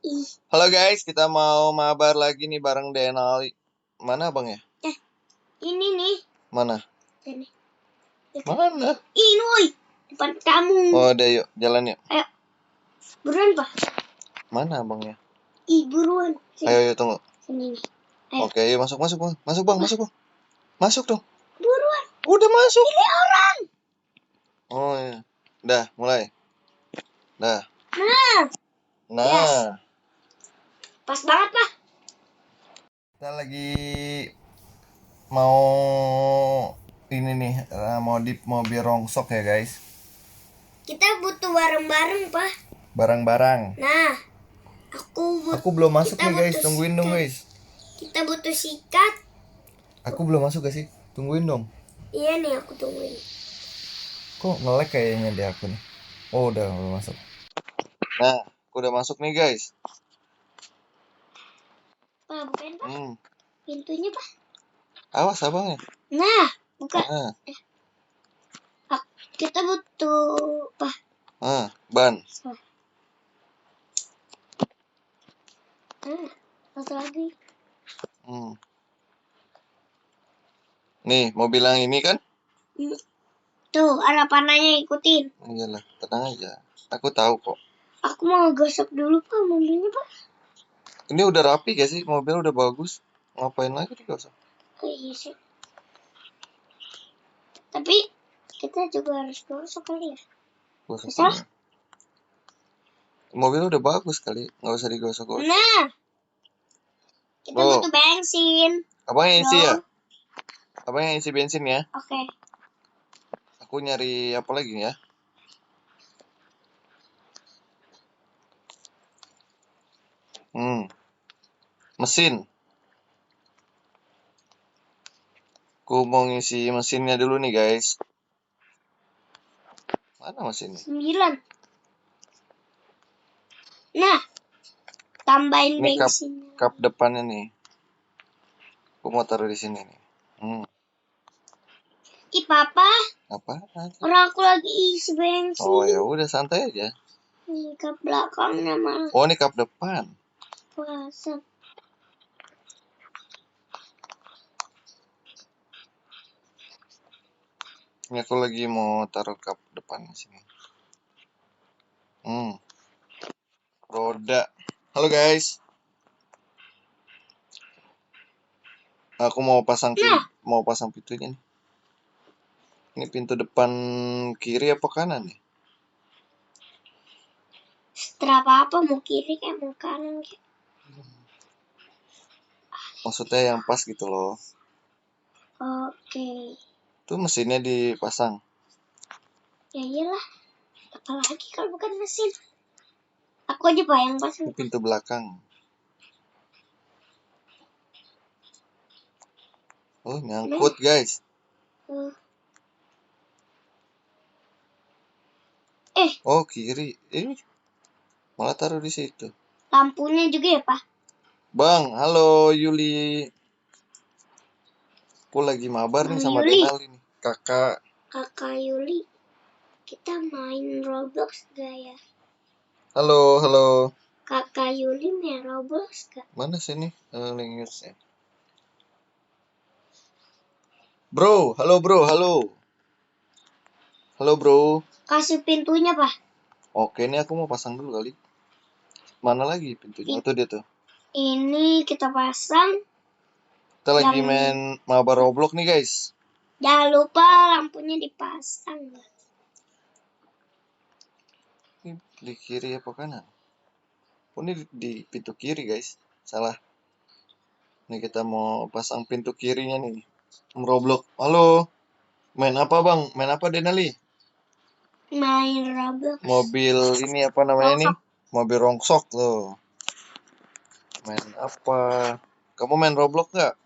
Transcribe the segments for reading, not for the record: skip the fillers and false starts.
Ih, Halo guys, kita mau mabar lagi nih bareng Denali. Mana bang ya? ini nih. Mana? Sini. Mana? Ini, woi. Depan kamu. Oh, udah yuk, jalan yuk. Ayo. Buruan, Pak. Mana abangnya? Ih, buruan. Sini. Ayo, yuk, tunggu. Sini nih. Ayo. Oke, yuk masuk bang. Masuk bang. Masuk dong. Buruan. Udah masuk. Ini orang. Oh iya. Dah, mulai. Dah. Nah. Nah. Yes. Pas banget, Pak. Kita lagi mau ini nih, modif mobil rongsok ya guys. Kita butuh bareng-bareng, Pak. Barang-barang. Nah, aku belum masuk kita nih guys, butuh tungguin dong sikat. guys. Kita butuh sikat. Aku belum masuk gak sih? Tungguin dong. Iya nih, aku tungguin. Kok nge-lag kayaknya di aku nih. Oh, udah masuk. Nah, aku udah masuk nih guys. Pak, bukain, Pak. Pintunya, Pak. Awas abangnya. Nah, buka. Nah. Kita butuh, Pak. Ban. Satu lagi. Nih, mobil yang ini kan? Tuh, arah panahnya ikutin. Iyalah, tenang aja. Aku tahu kok. Aku mau gosok dulu, Pak, mobilnya, Pak. Ini udah rapi gak sih? Mobil udah bagus. Ngapain lagi digosok? Oh iya sih. Tapi kita juga harus gosok kali ya. Gosok. Mobil udah bagus kali, nggak usah digosok-gosok. Nah, kita butuh bensin. Abang yang isi ya? Abang yang isi bensin ya? Oke. Aku nyari apa lagi ya? Mesin. Aku mau ngisi mesinnya dulu nih guys. Mana mesinnya? 9. Nah, tambahin ini bensin. Kap depannya nih. Aku mau taruh di sini nih. Ih, Papa. Apa? Orang aku lagi isi bensin. Oh ya udah santai aja. Ini kap belakangnya malah. Oh ini kap depan. Pasang. Ini aku lagi mau taruh kap depan di sini. Roda. Halo guys. Aku mau pasang pintunya nih. Ini pintu depan kiri apa kanan nih? Setelah apa mau kiri kayak mau kanan kayak. Maksudnya yang pas gitu loh. Oke. Tuh mesinnya dipasang. Ya iyalah. Apalagi kalau bukan mesin. Aku aja Pak yang pasang. Ini pintu belakang. Oh nyangkut guys. Oh kiri. Malah taruh di situ. Lampunya juga ya Pak? Bang, halo Yuli. Aku lagi mabar nih sama Denali nih. Kakak Yuli. Kita main Roblox gak ya? Halo. Kakak Yuli main Roblox gak? Mana sini linknya? Bro, halo bro. Halo bro. Kasih pintunya Pak. Oke, ini aku mau pasang dulu kali. Mana lagi pintunya? Itu dia tuh. Ini kita pasang. Kita lagi main mabar Roblox nih guys. Jangan lupa lampunya dipasang. Ini di kiri apa kanan? Oh ini di pintu kiri guys. Salah. Ini kita mau pasang pintu kirinya nih. Roblox. Halo. Main apa bang? Main apa Denali? Main Roblox. Mobil ini apa namanya nih? Mobil rongsok tuh. Main apa? Kamu main Roblox nggak?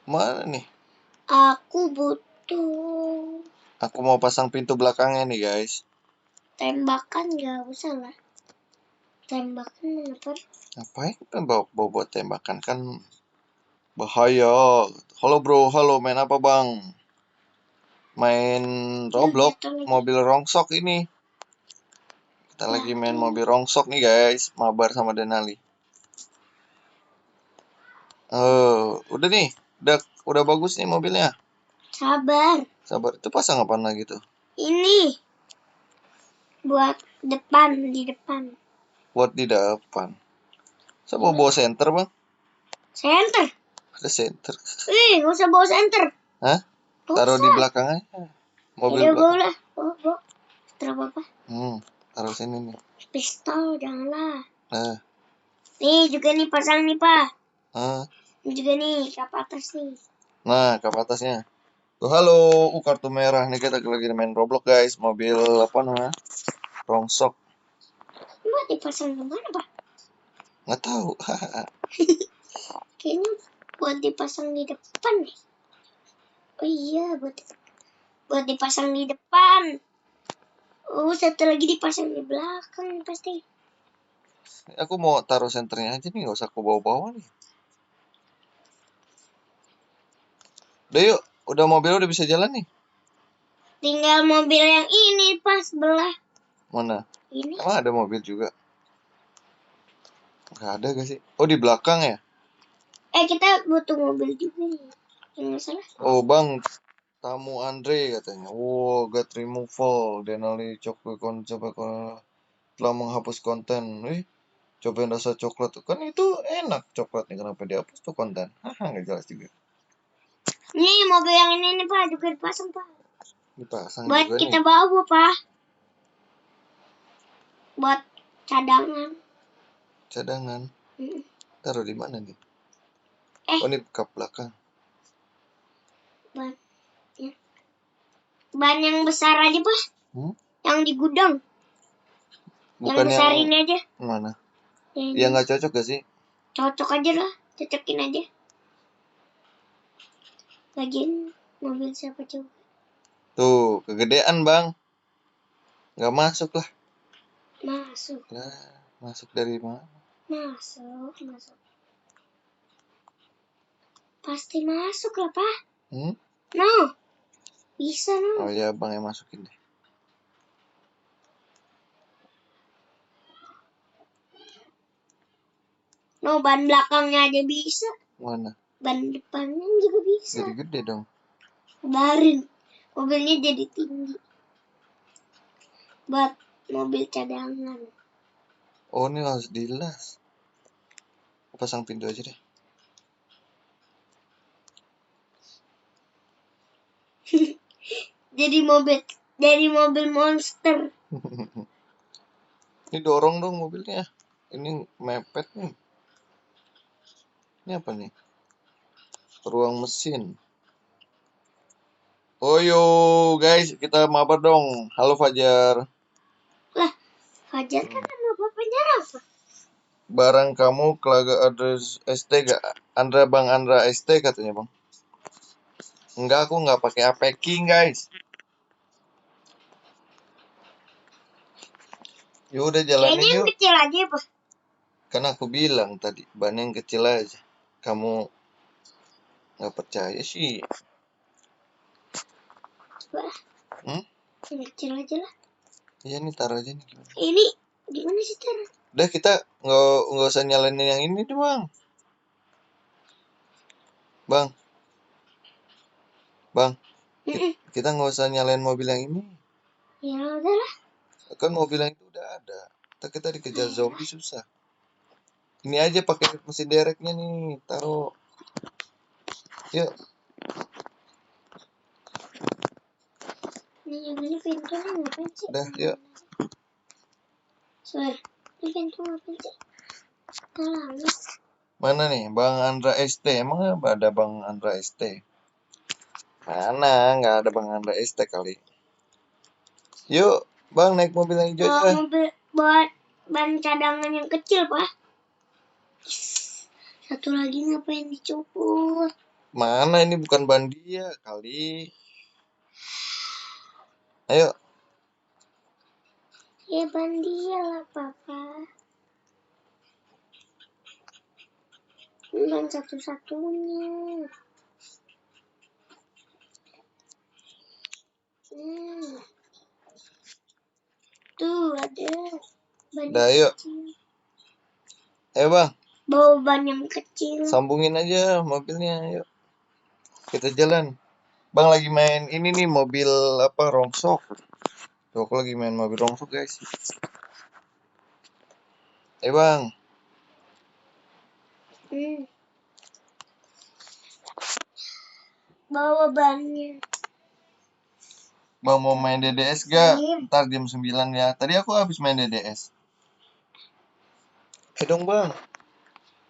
Mana nih? Aku butuh. Aku mau pasang pintu belakangnya nih guys. Tembakan nggak usah lah. Tembakan apa? Ngapain kan bawa tembakan kan bahaya. Halo bro, main apa bang? Main Roblox, mobil rongsok ini. Kita lagi main mobil rongsok nih guys, Mabar sama Denali. Oh, udah nih, udah bagus nih mobilnya. Sabar. Sabar, itu pasang apaan lagi tuh? Ini buat di depan. Buat di depan. Saya mau bawa senter bang? Senter. Ada senter. Nggak usah bawa senter. Hah? Taruh di belakang aja. Mobil Udah belakang. boleh. Bawa. Setelah apa? Taruh sini nih. Pistol janganlah. Nah. Nih juga nih pasang nih pak. Ini juga nih kap atas nih. Nah kap atasnya. Tuh halo, kartu merah nih kita lagi main Roblox guys. Mobil apa namanya? Rongsok. Buat dipasang kemana pak? Nggak tahu. Kayaknya buat dipasang di depan nih. Oh iya buat dipasang di depan. Oh satu lagi dipasang di belakang pasti. Aku mau taruh senternya aja nih, nggak usah aku bawa-bawa nih. Udah yuk, udah mobil udah bisa jalan nih. Tinggal mobil yang ini pas sebelah. Mana? Ini. Emang ada mobil juga? Nggak ada gak sih? Oh di belakang ya? Kita butuh mobil juga nih. Yang salah. Oh bang, tamu Andre katanya. Wow, get removal. Denali coba telah menghapus konten. Cobain rasa coklat. Kan itu enak coklatnya. Kenapa dihapus tuh konten? Haha, nggak jelas juga. Nih mobil yang ini nih pak juga dipasang pak. Dipasang buat juga kita nih. bawa pak. Buat cadangan. Cadangan. Taruh di mana nih? Oh ini kap belakang. Ban yang besar aja pak. Yang di gudang. Bukan yang besar ini aja. Mana? Ya nggak cocok gak sih? Cocok aja lah. Cocokin aja. Lagian mobil siapa coba? Tuh, kegedean bang. Nggak masuk lah. Masuk. Lah, masuk dari mana? Masuk. Pasti masuk lah, Pak. No. Bisa, no. Oh ya, bang yang masukin deh. No, ban belakangnya aja bisa. Mana? Ban depannya juga bisa. Jadi gede dong. Barin. Mobilnya jadi tinggi. Buat mobil cadangan. Oh, ini harus dilas. Pasang pintu aja deh. Jadi mobil monster. Ini dorong dong mobilnya. Ini mepet nih. Ini apa nih? Ruang mesin. Oh yo guys, kita mabar dong. Halo Fajar. Lah, Fajar kan nama bapaknya Rafa. Barang kamu kelaga address ST gak? Bang Andra ST katanya bang. Enggak, aku nggak pakai packing guys. Yaudah jalanin Kayaknya yang yuk. kecil aja pak. Kan aku bilang tadi, ban yang kecil aja. Kamu nggak percaya sih. Coba. Yang kecil aja lah. Iya nih taruh aja nih. Ini gimana sih cara? Udah kita nggak usah nyalain yang ini tuh bang. Bang, kita nggak usah nyalain mobil yang ini. Ya udahlah. Kan mobil yang itu udah ada. Kita dikejar zombie susah. Ini aja pakai mesin dereknya nih, taruh. Yuk. Ini pintunya ngapain sih? Udah, yuk. Ini pintu ngapain sih? Mana nih, Bang Andra ST? Emang ada Bang Andra ST? Mana? Nggak ada Bang Andra ST kali. Yuk, Bang naik mobil yang hijau aja. Mobil buat ban cadangan yang kecil, Pak. Satu lagi ngapain dicopot? Mana ini bukan ban dia kali. Ayo. Ya ban dia lah, Papa. Ini ban satu-satunya. Tuh ada ban Dah, yuk. kecil. Bang. Bawa ban yang kecil. Sambungin aja mobilnya, yuk. Kita jalan. Bang lagi main ini nih, mobil apa, rongsok. Tuh, aku lagi main mobil rongsok, guys. Bang. Bawa bannya. Bang mau main DDS gak? Ntar jam 9 ya. Tadi aku habis main DDS. Dong, Bang.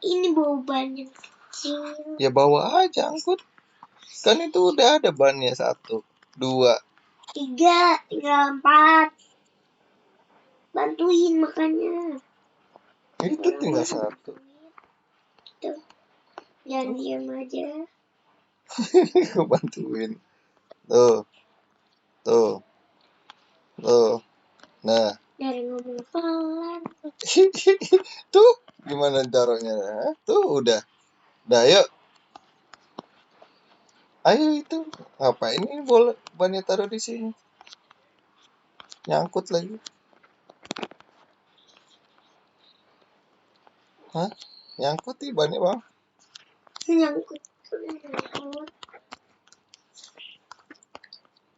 Ini bawa ban yang kecil. Ya bawa aja, angkut. Kan itu udah ada bannya 1, 2, 3, tinggal 4. Bantuin makanya. Itu tinggal 1. Tuh. Jangan diam aja. Aku bantuin. Tuh. Tuh. Tuh. Nah. Dari ngomong pelan. Tuh. Gimana caranya? Tuh udah. Dah, yuk. Ayo itu. Ngapain ini bola bannya taruh di sini? Nyangkut lagi. Hah? Nyangkut nih bannya, Bang. Nyangkut.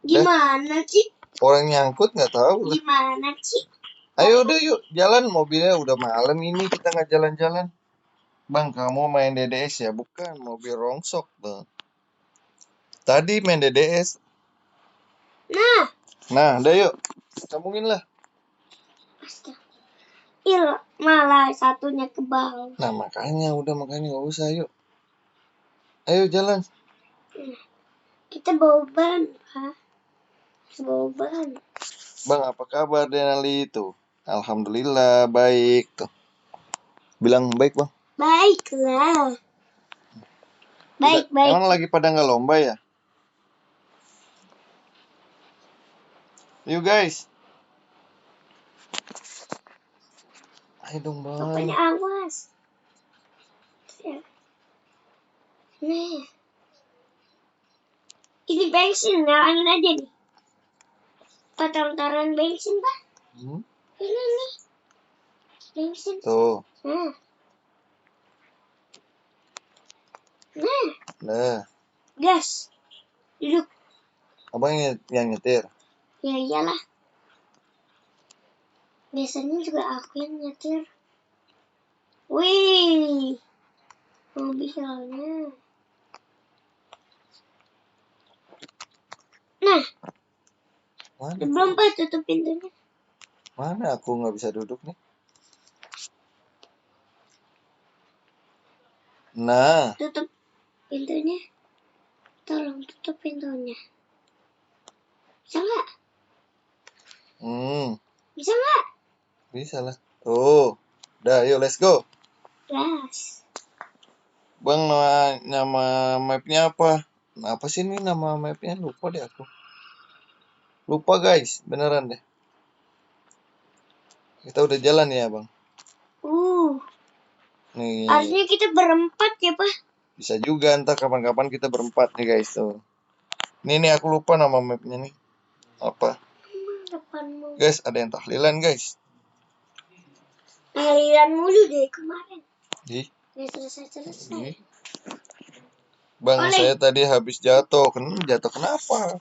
Gimana sih? Orang nyangkut nggak tahu. Gimana sih? Ayo udah yuk jalan, mobilnya udah malam ini kita nggak jalan-jalan. Bang, kamu main DDS ya? Bukan, mobil rongsok, Bang. Tadi main DDS. Nah, udah yuk. Sambungin lah. Iya, malah satunya ke bawah. Nah, makanya nggak usah, yuk. Ayo jalan. Kita bawa ban, Pak. Bawa ban. Bang, apa kabar Denali itu? Alhamdulillah, baik. Tuh. Bilang baik, Bang. Baiklah. Baik. Emang lagi pada nggak lomba ya? Yuk, guys. Ayo dong, Bang. Pokoknya awas. Nih. Ini bensin, nyalain aja nih. Taruhan bensin, Pak. Ini nih. Bensin. Tuh. Nah. Gas. Duduk. Abang yang nyetir? Ya iyalah. Biasanya juga aku yang nyetir. Wih. Mobilnya. Nah. Belum Pak tutup pintunya. Mana aku nggak bisa duduk nih? Nah. Tutup pintunya. Tolong tutup pintunya. Bisa nggak? Bisa nggak? Bisa lah. Tuh. Udah, yuk let's go. Gas. Bang, nama mapnya apa? Apa sih ini nama mapnya? Lupa deh aku. Lupa guys, beneran deh. Kita udah jalan ya, Bang. Nih. Harusnya kita berempat ya, Pak. Bisa juga ntar kapan-kapan kita berempat nih guys tuh. Nih aku lupa nama mapnya nih. Apa? Guys, ada yang tahlilan guys. Tahlilan mulu deh kemarin. Gak selesai. Bang, saya tadi habis jatuh. Jatuh kenapa?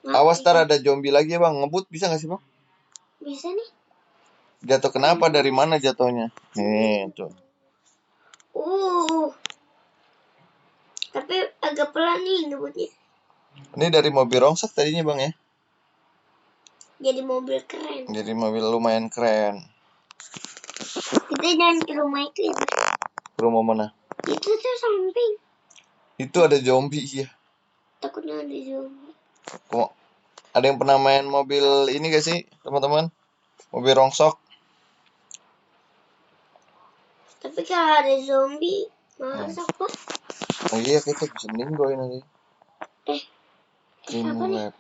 Awas ntar ada zombie lagi ya, Bang. Ngebut bisa gak sih, Bang? Bisa nih. Jatuh kenapa? Dari mana jatuhnya? Nih, tuh. Tapi agak pelan nih ngebutnya. Ini dari mobil rongsok tadinya, Bang ya? Jadi mobil keren. Jadi mobil lumayan keren. Kita jangan ke rumah itu ya. Ke rumah mana? Itu tuh samping. Itu ada zombie ya. Takutnya ada zombie. Kok ada yang pernah main mobil ini gak sih, teman-teman? Mobil rongsok. Tapi kalau ada zombie, masak Pak. Oh iya, kita bisa ninggoy nanti. Apa nih?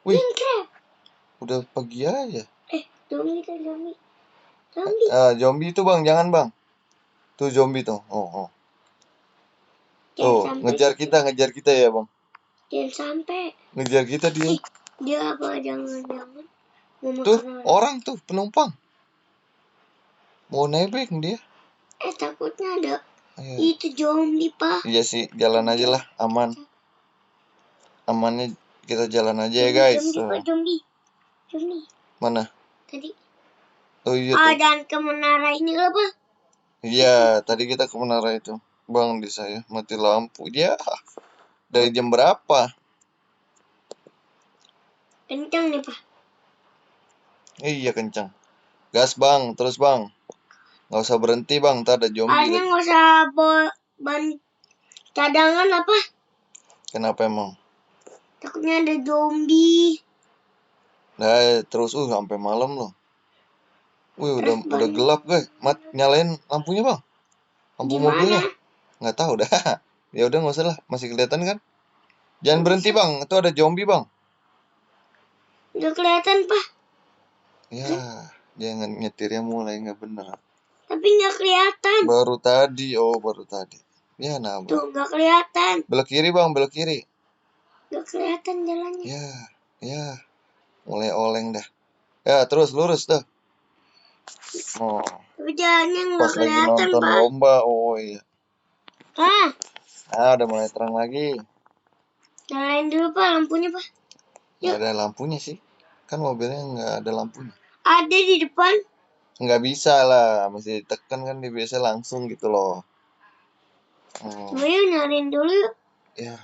Wih, Minecraft. udah pagi aja. Zombie. Zombie itu Bang, jangan Bang. Tuh zombie tuh. Tuh, ngejar kita ya Bang. Jangan sampai. Ngejar kita dia. Ih, dia apa? Jangan-jangan mau Tuh, makan orang. orang tuh penumpang. Mau nebeng dia. Takutnya ada Iya. itu zombie, Pak. Iya sih, jalan aja lah, aman. Amannya kita jalan aja ya guys. Zombie. Mana? Tadi. Oh iya tuh. Dan ke menara ini lah, Pak. Iya, tadi kita ke menara itu. Bang, di saya mati lampu. Ya, dari jam berapa? Kencang nih, Pak. Iya, kencang. Gas bang, terus bang. Nggak usah berhenti bang, ntar ada zombie Hanya lagi. nggak usah ban cadangan apa? Kenapa emang? Takutnya ada zombie. Nah, terus sampai malam loh. Wih, udah gelap guys. Nyalain lampunya bang. Lampu Gimana? mobilnya. Nggak tahu dah. Ya udah nggak usah lah, masih kelihatan kan? Jangan berhenti bang, itu ada zombie bang. Udah kelihatan, Pak. Ya, jangan nyetirnya mulai nggak bener. Tapi nggak kelihatan. Baru tadi, baru tadi. Ya nabrak. Tuh nggak kelihatan. Belok kiri bang, belok kiri. Nggak kelihatan jalannya. Ya, mulai oleng dah. Ya, terus lurus dah. Oh, Tapi jalannya nggak pas lagi kelihatan, nonton Pak. lomba, oh iya. Ah, Udah mulai terang lagi. nyalain dulu, Pak, lampunya, Pak. Nggak ada lampunya sih. Kan mobilnya nggak ada lampunya. Ada di depan. Nggak bisa lah, mesti ditekan kan dia biasa langsung gitu loh. Coba yuk nyalain dulu yuk. Ya,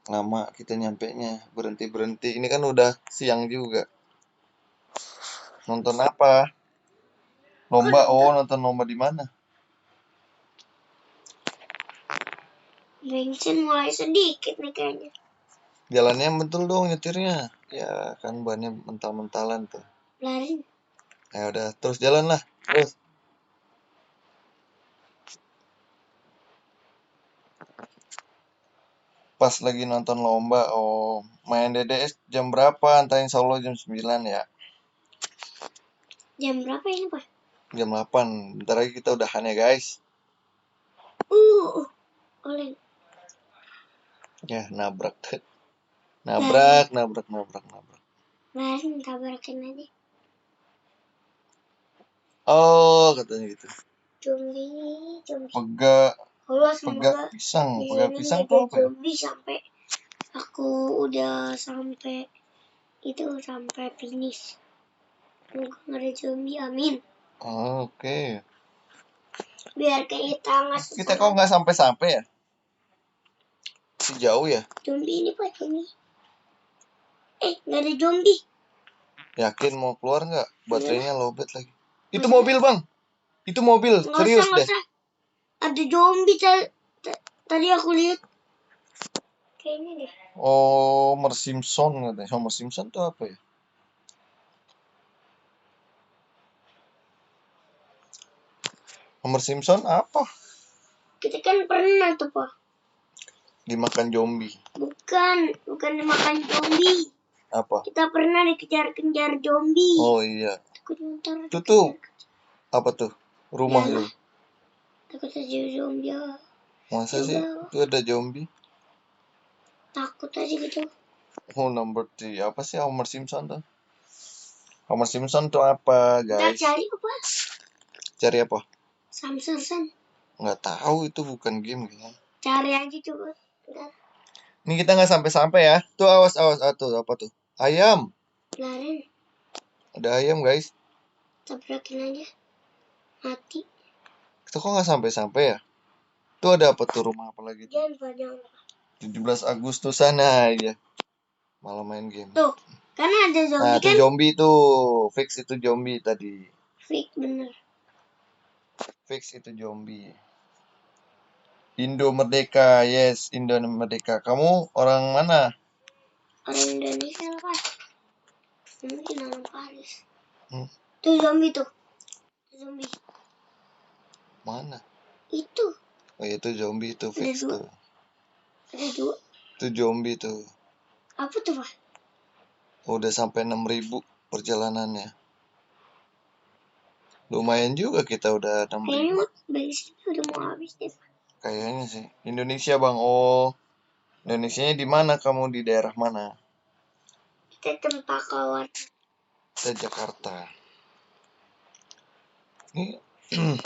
lama kita nyampenya, berhenti. Ini kan udah siang juga. Nonton apa? Lomba, nonton lomba di mana? Bensin mulai sedikit nih kayaknya. Jalannya betul dong nyetirnya. Ya, kan bannya mental-mentalan tuh. Lari. Ya udah, terus jalan lah. Terus. Pas lagi nonton lomba, main DDS jam berapa? Entah insya Allah jam 9 ya. Jam berapa ini, Pak? Jam 8. Bentar lagi kita udahan ya guys. Oleng. Ya, nabrak. Lari, tabrakin aja. Oh, katanya gitu. Zombie. Pegak pisang. Pegak pisang tuh apa ya? Zombie sampai aku udah sampai finish. Semoga nggak ada zombie, amin. Oke. Biar kita nggak Kita kok nggak sampai ya? Jauh ya? Zombie ini, Pak, zombie. Nggak ada zombie. Yakin mau keluar nggak? Baterainya lowbat lagi. Itu mobil bang. Itu mobil. Serius deh. Ada zombie tadi aku lihat. Kayaknya deh. Homer Simpson katanya. Homer Simpson tuh apa ya? Homer Simpson apa? Kita kan pernah tuh, Pak. Dimakan zombie. Bukan dimakan zombie. Apa? Kita pernah dikejar-kejar zombie. Oh iya. Itu tuh. Apa tuh? Rumah tuh. Takut aja zombie. Masa sih? Itu ada zombie? Takut aja gitu. Number 3. Apa sih Homer Simpson tuh? Homer Simpson tuh apa, guys? Kita cari apa? Cari apa? Samsersan. Nggak tahu, itu bukan game kayaknya. Cari aja coba. Bentar. Ini kita nggak sampai ya. Tuh awas. Tuh apa tuh? Ayam. Lari. Ada ayam, guys. Tabrakin aja. Mati. Kita kok nggak sampai ya? Tuh ada apa tuh, rumah apa lagi tuh? Jangan. 17 Agustus sana ya. Malah main game. Tuh, karena ada zombie Nah, kan? itu zombie tuh. Fix itu zombie tadi. Fix bener. Fix itu zombie. Indo Merdeka, yes, Indo Merdeka. Kamu orang mana? Orang Indonesia lah, Pak. Mungkin orang Paris. Tuh zombie tuh. Zombie. Mana? Itu. Oh itu zombie itu fix tuh. Ada 2. Itu zombie tuh. Apa tuh, Pak? Udah sampai 6.000 perjalanannya. Lumayan juga kita udah 6.000. Kayaknya bensinnya udah mau habis deh, Pak. Kayaknya sih. Indonesia bang. Oh. Indonesianya di mana kamu? Di daerah mana? Kita Cempaka. Kita Jakarta. Ini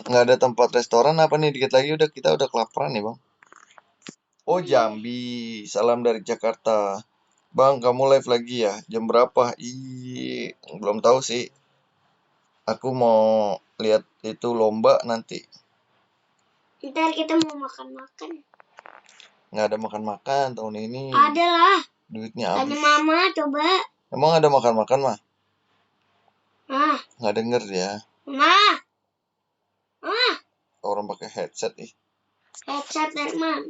nggak ada tempat restoran apa nih? Dikit lagi kita udah kelaparan nih bang. Oh Jambi, salam dari Jakarta. Bang, kamu live lagi ya? Jam berapa? Belum tahu sih. Aku mau lihat itu lomba nanti. Ntar kita mau makan-makan. Nggak ada makan-makan tahun ini. Ada lah. Duitnya Tanya habis. mama coba. Emang ada makan-makan mah? Nggak denger ya. Mah. Orang pakai headset ih. Headset dari mana?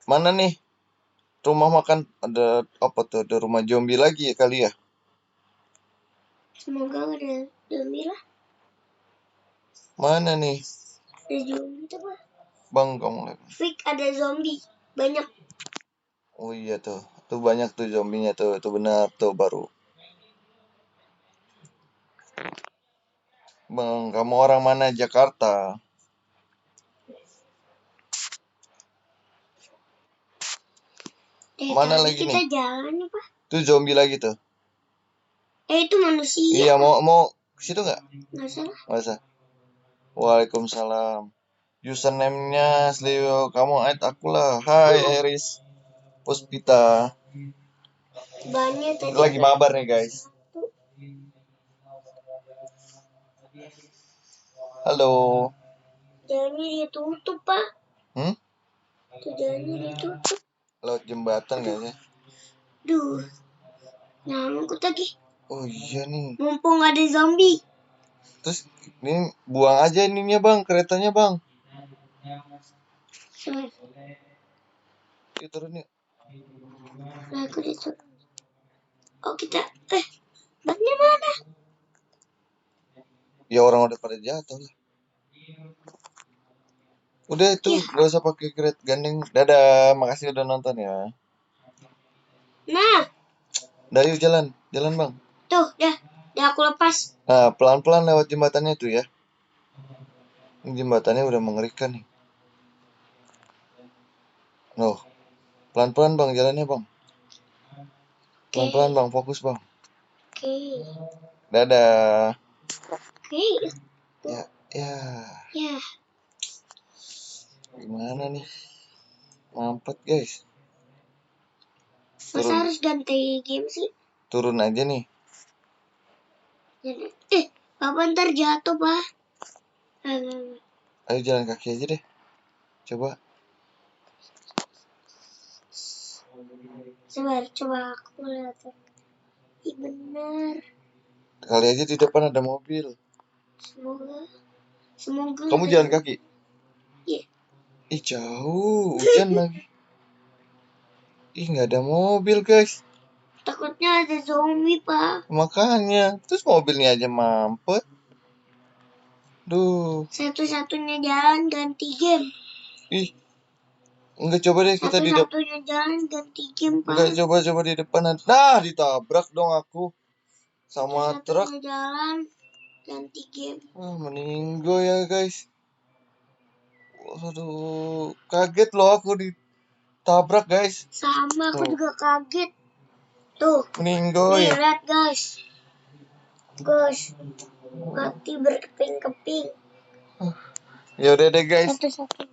Mana nih? Rumah makan ada apa tuh? Ada rumah zombie lagi ya kali ya? Semoga ada zombie lah. Mana nih? Ada zombie tuh Pak. Bang, kamu lihat. Fik ada zombie. Banyak. Oh iya tuh. Tuh banyak tuh zombinya tuh. Itu benar tuh baru. Bang, kamu orang mana? Jakarta. Mana lagi kita nih? Jalan nih Pak. Tuh zombie lagi tuh. Itu manusia. Iya, mau ke situ nggak? Nggak salah. Masa? Waalaikumsalam. Username-nya Slio, kamu add aku lah. Hai Eris Puspita. Banyak tadi. Lagi mabar nih guys. Halo. Jalannya ditutup Pak. Itu jalannya ditutup. Lewat jembatan kayaknya. Duh. Nyangkut lagi. Oh iya nih. Mumpung ada zombie. Terus ini buang aja ininya bang, keretanya bang. Yuk turun yuk. Nah, aku ditutup. Oh kita. Bannya mana? Ya orang udah pada jatuh lah. Udah itu gak usah pakai keret gandeng. Dadah, makasih udah nonton ya. Nah. Udah yuk jalan bang. Tuh, dah aku lepas. Nah, pelan-pelan lewat jembatannya tuh ya. Ini jembatannya udah mengerikan nih. Loh, pelan-pelan bang jalannya bang. Pelan-pelan bang, fokus bang. Oke. Dadah. Oke. Ya. Gimana nih? Mampet guys. Masa harus ganti game sih? Turun aja nih. Papa ntar jatuh, Pak. Ayo jalan kaki aja deh. Coba. Coba aku lihat. Bener. Kali aja di depan ada mobil. Semoga. Kamu jalan kaki? Iya. Ih jauh, hujan lagi. Ih nggak ada mobil guys. Takutnya ada zombie Pak. Makanya, terus mobilnya aja mampet. Duh. Satu-satunya jalan ganti game. Ih, enggak coba deh kita di depan. Satu-satunya jalan ganti game Pak. Enggak coba di depan. Nah ditabrak dong aku sama truk. Satu-satunya jalan ganti game. Meninggal ya guys. Waduh, kaget loh aku ditabrak guys. Sama aku juga kaget. Tuh. Meninggal ya. Lihat guys. Mati berkeping-keping. Ya udah deh guys.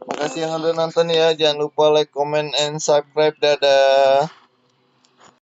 Makasih yang udah nonton ya. Jangan lupa like, comment, and subscribe. Dadah.